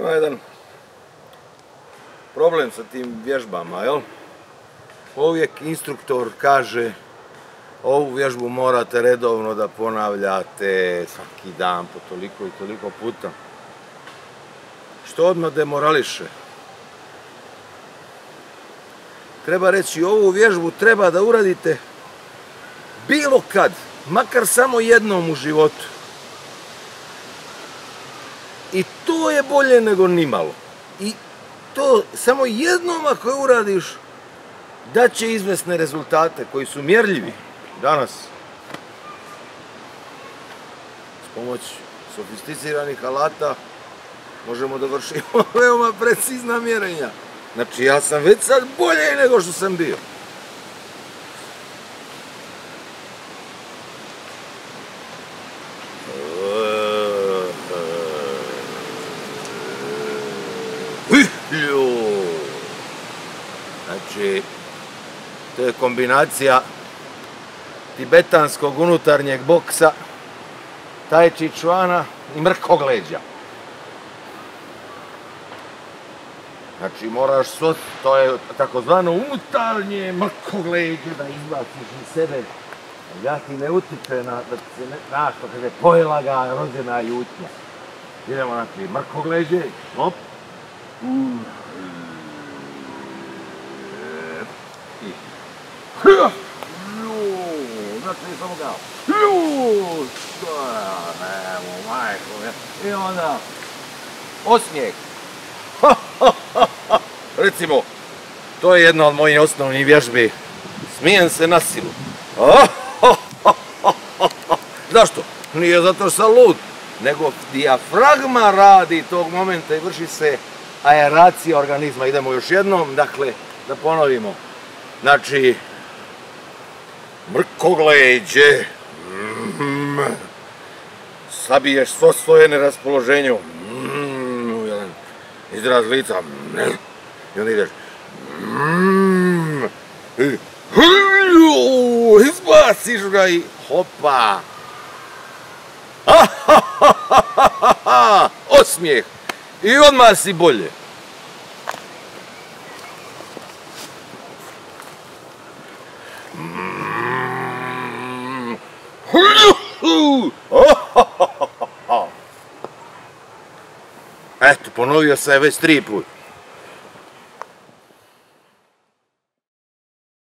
Ima jedan problem sa tim vježbama, jel? Uvijek instruktor kaže ovu vježbu morate redovno da ponavljate svaki dan po toliko i toliko puta. Što odmah demorališe. Treba reći, ovu vježbu treba da uradite bilo kad, makar samo jednom u životu. I to je bolje nego nimalo. I to samo jednom ako je uradiš, daće izvesne rezultate koji su mjerljivi. Danas, s pomoć sofisticiranih alata, možemo da vršimo veoma precizna mjerenja. Znači, ja sam već sad bolje nego što sam bio. Znači, to je kombinacija tibetanskog unutarnjeg boksa, tai chi chuana i mrkogleđa. Znači, moraš to je takozvano unutarnje mrkogleđe da izbaciš iz sebe. Ja ti ne utiče da se što kaže pojela ga rođena ljutnja. Idemo, znači, mrkogleđe, hop. Znači, samo kao. I onda osmijeh. Recimo, to je jedna od mojih osnovnih vježbi. Smijem se na silu. Zašto? Nije zato što sam lud, nego dijafragma radi tog momenta i vrši se aeracija organizma. Idemo još jednom, dakle, da ponovimo. Znači, mrkogleđe. Sabiješ svo svoje neraspoloženje. Izraz lica. I onda ideš. Izbaciš ga i hopa. Osmijeh. I odmah si bolje. Eto, ponovio sam je već 3 puta.